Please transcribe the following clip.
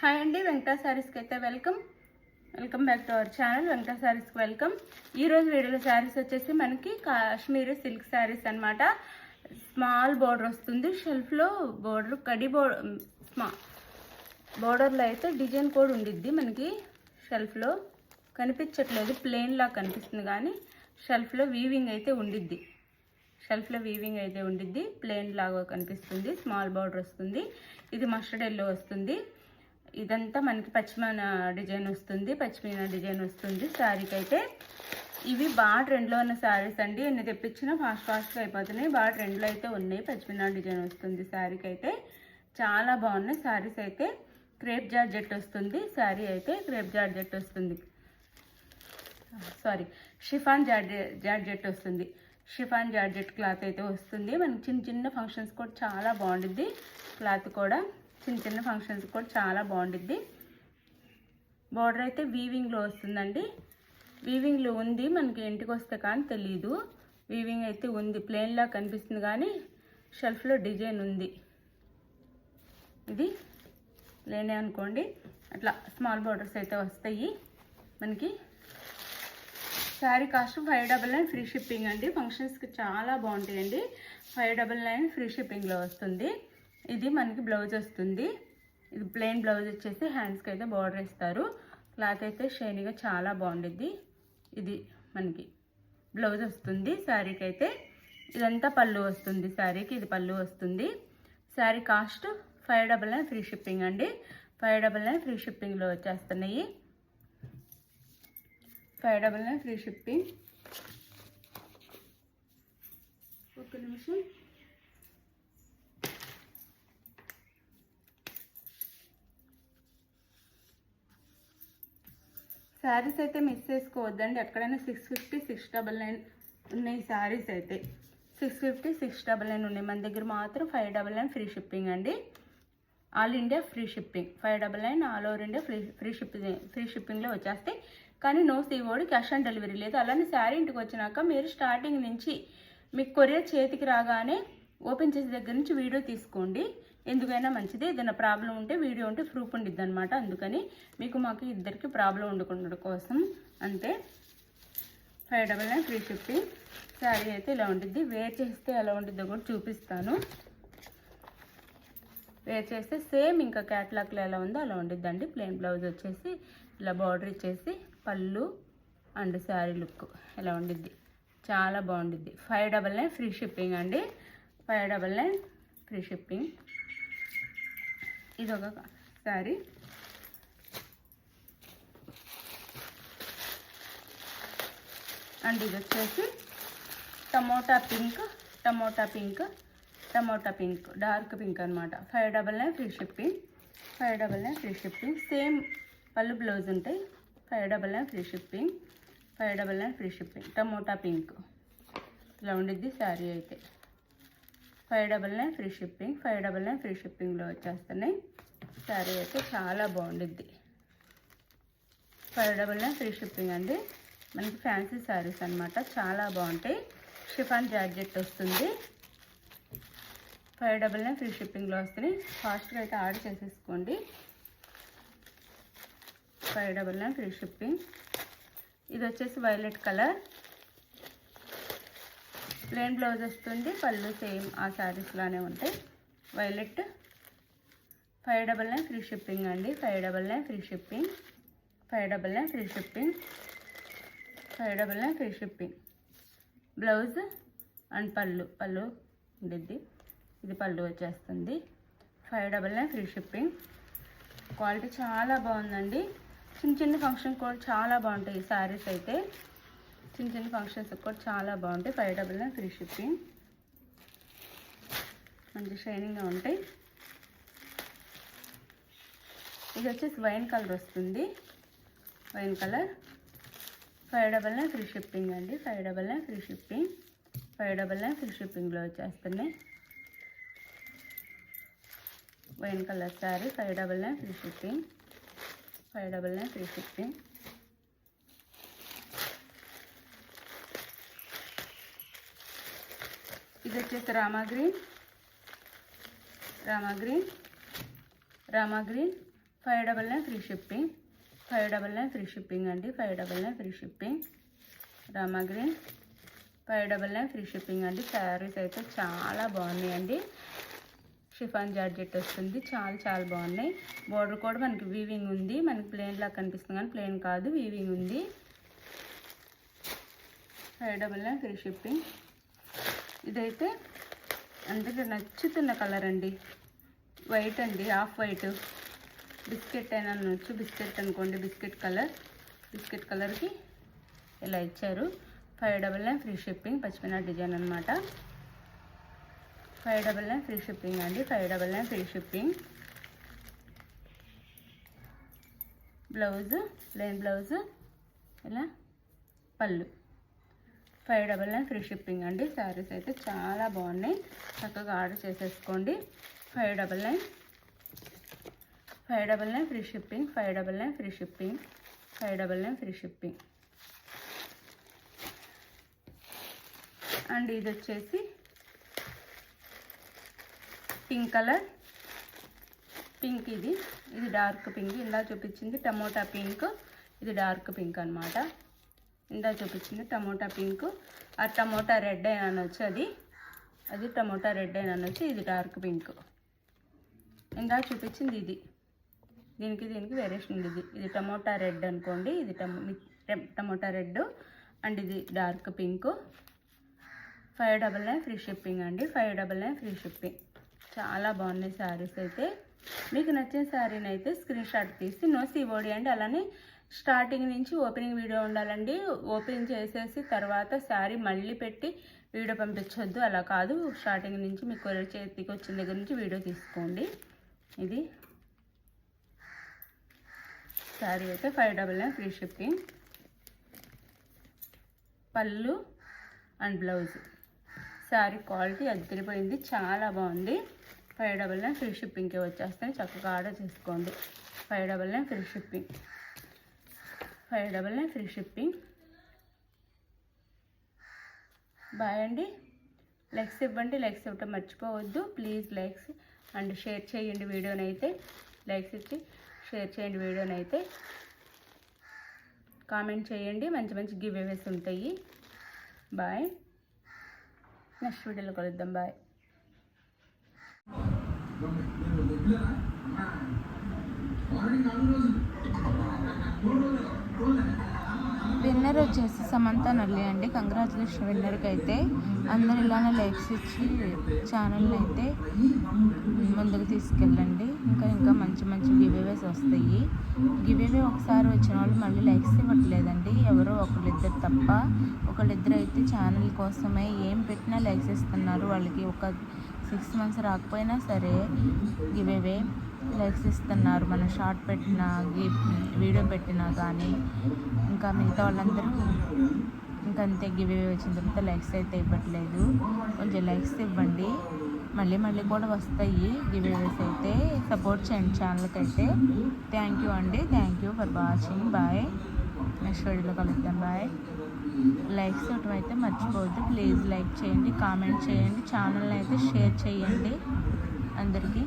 Hi అండి, వెంకటా శారీస్కి అయితే welcome back to our channel. Venkata శారీస్కి వెల్కమ్. ఈరోజు వీడియోలో శారీస్ వచ్చేసి మనకి కాశ్మీరీ సిల్క్ శారీస్ అనమాట. స్మాల్ బోర్డర్ వస్తుంది, షెల్ఫ్లో బోర్డర్ కడి బోర్డర్లో అయితే డిజైన్ కూడా ఉండిద్ది. మనకి షెల్ఫ్లో కనిపించట్లేదు, ప్లెయిన్ లా కనిపిస్తుంది, కానీ షెల్ఫ్లో వీవింగ్ అయితే ఉండిద్ది. ప్లెయిన్ లాగా కనిపిస్తుంది. స్మాల్ బోర్డర్ వస్తుంది. ఇది మస్టర్డ్ ఎల్లో వస్తుంది. ఇదంతా మనకి పచ్చిమీన డిజైన్ వస్తుంది శారీకి అయితే. ఇవి బాగా ట్రెండ్లో ఉన్న శారీస్ అండి. ఎన్ని తెప్పించినా ఫాస్ట్గా అయిపోతున్నాయి. బాగా ట్రెండ్లో అయితే ఉన్నాయి. పచ్చిమీన డిజైన్ వస్తుంది శారీకి అయితే. చాలా బాగున్నాయి శారీస్ అయితే. క్రేప్ జార్జెట్ వస్తుంది శారీ అయితే. షిఫాన్ జార్జెట్ వస్తుంది. షిఫాన్ జార్జెట్ క్లాత్ అయితే వస్తుంది. మనకి చిన్న ఫంక్షన్స్ కూడా చాలా బాగుంటుంది. క్లాత్ కూడా చిన్న ఫంక్షన్స్ కూడా చాలా బాగుంటుంది. బార్డర్ అయితే వీవింగ్లో వస్తుందండి. వీవింగ్లో ఉంది, మనకి ఇంటికి వస్తే కానీ తెలీదు. వీవింగ్ అయితే ఉంది, ప్లెయిన్లా కనిపిస్తుంది, కానీ షెల్ఫ్లో డిజైన్ ఉంది. ఇది ప్లెయినే అనుకోండి. అట్లా స్మాల్ బార్డర్స్ అయితే వస్తాయి మనకి. శారీ కాస్ట్ 599 ఫ్రీ షిప్పింగ్ అండి. ఫంక్షన్స్కి చాలా బాగుంటాయండి. 599 ఫ్రీ షిప్పింగ్లో వస్తుంది. ఇది మనకి బ్లౌజ్ వస్తుంది. ఇది ప్లెయిన్ బ్లౌజ్ వచ్చేసి హ్యాండ్స్కి అయితే బార్డర్ ఇస్తారు. క్లాత్ అయితే షైనీగా చాలా బాగుంటుంది. ఇది మనకి బ్లౌజ్ వస్తుంది శారీకి అయితే. ఇదంతా పళ్ళు వస్తుంది శారీకి. ఇది పళ్ళు వస్తుంది. శారీ కాస్ట్ 599 ఫ్రీ షిప్పింగ్ అండి. 599 ఫ్రీ షిప్పింగ్లో వచ్చేస్తున్నాయి. 599 ఫ్రీ షిప్పింగ్. ఒక నిమిషం. శారీస్ అయితే మిస్ చేసుకోవద్దండి. ఎక్కడైనా 650, 699 ఉన్నాయి శారీస్ అయితే. 650, 699 ఉన్నాయి. మన దగ్గర మాత్రం 599 ఫ్రీ షిప్పింగ్ అండి. All India free shipping. 599 all over India free షిప్పింగ్లో వచ్చేస్తాయి. కానీ no COD, cash on delivery లేదు. అలానే శారీ ఇంటికి వచ్చినాక మీరు స్టార్టింగ్ నుంచి మీకు కొరియర్ చేతికి రాగానే ఓపెన్ చేసే దగ్గర నుంచి వీడియో తీసుకోండి. ఎందుకైనా మంచిది. ఏదైనా ప్రాబ్లం ఉంటే వీడియో ఉంటే ప్రూఫ్ ఉండిద్ది అనమాట. అందుకని మాకు ఇద్దరికి ప్రాబ్లం ఉండకుండా కోసం అంతే. 599 ఫ్రీ షిప్పింగ్. శారీ అయితే ఇలా ఉంటుంది. వేర్ చేస్తే ఎలా ఉంటుందో కూడా చూపిస్తాను. వేర్ చేస్తే సేమ్ ఇంకా క్యాటలాగ్లో ఎలా ఉందో అలా ఉండిద్దండి. ప్లెయిన్ బ్లౌజ్ వచ్చేసి ఇలా బార్డర్ ఇచ్చేసి పళ్ళు అండ్ శారీ లుక్ ఎలా ఉండిద్ది. చాలా బాగుండిద్ది. 599 ఫ్రీ షిప్పింగ్ అండి. 599 ఫ్రీ షిప్పింగ్. ఇదొక శారీ. అండ్ ఇది వచ్చేసి టమోటా పింక్ డార్క్ పింక్ అనమాట. 599 free shipping. 599 free shipping. Same పళ్ళు బ్లౌజ్ ఉంటాయి. 599 free shipping. 599 free shipping. Tomato pink ఇలా ఉండిద్ది శారీ అయితే. 599 ఫ్రీ షిప్పింగ్. 599 ఫ్రీ షిప్పింగ్లో వచ్చేస్తున్నాయి. శారీ అయితే చాలా బాగుండిద్ది. 599 ఫ్రీ షిప్పింగ్ అండి. మనకి ఫ్యాన్సీ శారీస్ అనమాట. చాలా బాగుంటాయి. షిఫాన్ జార్జెట్ వస్తుంది. 599 ఫ్రీ షిప్పింగ్లో వస్తున్నాయి. ఫాస్ట్గా అయితే ఆర్డర్ చేసేసుకోండి. 599 ఫ్రీ షిప్పింగ్. ఇది వచ్చేసి వైలెట్ కలర్. ప్లెయిన్ బ్లౌజ్ వస్తుంది. పళ్ళు సేమ్ ఆ శారీస్ లానే ఉంటాయి. వైలెట్. 599 ఫ్రీ షిప్పింగ్ అండి. 599 free shipping. 599 free shipping. 599 free shipping. Blouse and పళ్ళు ఉండిద్ది. ఇది పళ్ళు వచ్చేస్తుంది. 599 ఫ్రీ షిప్పింగ్. క్వాలిటీ చాలా బాగుందండి. చిన్న ఫంక్షన్ కూడా చాలా బాగుంటాయి ఈ శారీస్ అయితే. చిన్న ఫంక్షన్స్ కూడా చాలా బాగుంటాయి. 599 ఫ్రీ షిప్పింగ్. మంచి షైనింగ్గా ఉంటాయి. ఇది వచ్చేసి వైన్ కలర్ వస్తుంది. Wine colour. 599 ఫ్రీ షిప్పింగ్ అండి. 599 ఫ్రీ షిప్పింగ్. 599 ఫ్రీ షిప్పింగ్లో వచ్చేస్తున్నాయి. Wine colour sari. 599 free shipping. 599 free shipping. ఇది వచ్చేసి Rama green. 599 free shipping. 599 free shipping అండి. 599 free shipping. Rama green 599 free shipping అండి. శారీస్ అయితే చాలా బాగున్నాయండి. షిఫాన్ జార్జెట్ వస్తుంది. చాలా బాగున్నాయి. బోర్డర్ కూడా మనకి వీవింగ్ ఉంది. మనకి ప్లెయిన్ లా కనిపిస్తుంది కానీ ప్లెయిన్ కాదు, వీవింగ్ ఉంది. 599 ఫ్రీ షిప్పింగ్. ఇదైతే అందరికీ నచ్చుతున్న కలర్ అండి. వైట్ అండి, ఆఫ్ వైట్. బిస్కెట్ అయినా అనొచ్చు, బిస్కెట్ అనుకోండి, బిస్కెట్ కలర్కి ఇలా ఇచ్చారు. 599 ఫ్రీ షిప్పింగ్. పచ్చిమిన డిజైన్ అనమాట. 599 ఫ్రీ షిప్పింగ్ అండి. 599 free shipping. Blouse plain blouse, ఇలా పళ్ళు. 599 ఫ్రీ షిప్పింగ్ అండి. శారీస్ అయితే చాలా బాగున్నాయి. చక్కగా ఆర్డర్ చేసేసుకోండి. 599 free shipping. 599 free shipping. 599 free shipping. And ఇది వచ్చేసి పింక్ కలర్. పింక్ ఇది డార్క్ పింక్. ఇందా చూపించింది టమోటా పింక్, ఇది డార్క్ పింక్ అనమాట. ఇందా చూపించింది టమోటా పింక్. ఆ టమోటా రెడ్ అయినా అనొచ్చు, అది టమోటా రెడ్ అయినా అనొచ్చు. ఇది డార్క్ పింక్. ఇందా చూపించింది ఇది. దీనికి వేరియేషన్ ఉంది. ఇది టమోటా రెడ్ అనుకోండి, ఇది టమోటా రెడ్. అండ్ ఇది డార్క్ పింక్. 599 ఫ్రీ షిప్పింగ్ అండి. 599 ఫ్రీ షిప్పింగ్. చాలా బాగున్నాయి శారీస్ అయితే. మీకు నచ్చిన శారీని అయితే స్క్రీన్ షాట్ తీసి నో COD అండి. అలానే స్టార్టింగ్ నుంచి ఓపెనింగ్ వీడియో ఉండాలండి. ఓపెనింగ్ చేసేసి తర్వాత శారీ మళ్ళీ పెట్టి వీడియో పంపించొద్దు, అలా కాదు. స్టార్టింగ్ నుంచి మీకు కొరియర్ చేతికి వచ్చిన దగ్గర నుంచి వీడియో తీసుకోండి. ఇది శారీ అయితే 599 ఫ్రీ షిప్పింగ్. పళ్ళు అండ్ బ్లౌజ్. శారీ క్వాలిటీ అదిరిపోయింది, చాలా బాగుంది. 599 ఫ్రీ షిప్పింగ్కి వచ్చేస్తాయి. చక్కగా ఆర్డర్ చేసుకోండి. 599 free shipping. 599 free shipping. Bye అండి. లైక్స్ ఇవ్వండి. లైక్స్ ఇవ్వటం మర్చిపోవద్దు ప్లీజ్. లైక్స్ అండ్ షేర్ చేయండి వీడియోనైతే. లైక్స్ ఇచ్చి షేర్ చేయండి వీడియోనైతే. కామెంట్ చేయండి. మంచి గివ్ అవేస్ ఉంటాయి. బాయ్. నెక్స్ట్ వీడియోలో కలుద్దాం. బాయ్. విన్నర్ వచ్చేసి సమంత నల్లి అండి. కంగ్రాచులేషన్ విన్నర్కి అయితే. అందరు ఇలానే లైక్స్ ఇచ్చి ఛానల్ని అయితే ముందుకు తీసుకెళ్ళండి. ఇంకా మంచి గివ్ అవేస్ వస్తాయి. గివ్ అవే ఒకసారి వచ్చిన వాళ్ళు మళ్ళీ లైక్స్ ఇవ్వట్లేదండి, ఎవరో ఒకళ్ళిద్దరు తప్ప. ఒకళ్ళిద్దరు అయితే ఛానల్ కోసమే ఏం పెట్టినా లైక్స్ ఇస్తున్నారు. వాళ్ళకి ఒక 6 months రాకపోయినా సరే గివ్ అవే లైక్స్ ఇస్తున్నారు. మనం షార్ట్ పెట్టినా వీడియో పెట్టినా కానీ. ఇంకా మిగతా వాళ్ళందరూ ఇంకంతే, గివ్ అవే వచ్చిన తర్వాత లైక్స్ అయితే ఇవ్వట్లేదు. కొంచెం లైక్స్ ఇవ్వండి. మళ్ళీ కూడా వస్తాయి గివ్ అవేస్ అయితే. సపోర్ట్ చేయండి ఛానల్కి అయితే. థ్యాంక్ యూ అండి. Thank you for watching. Bye. Next వీడియోలో కలుద్దాం. బాయ్. లైక్స్ ఇవ్వటం అయితే మర్చిపోవద్దు ప్లీజ్. లైక్ చేయండి, కామెంట్ చేయండి, ఛానల్ని అయితే షేర్ చేయండి అందరికీ.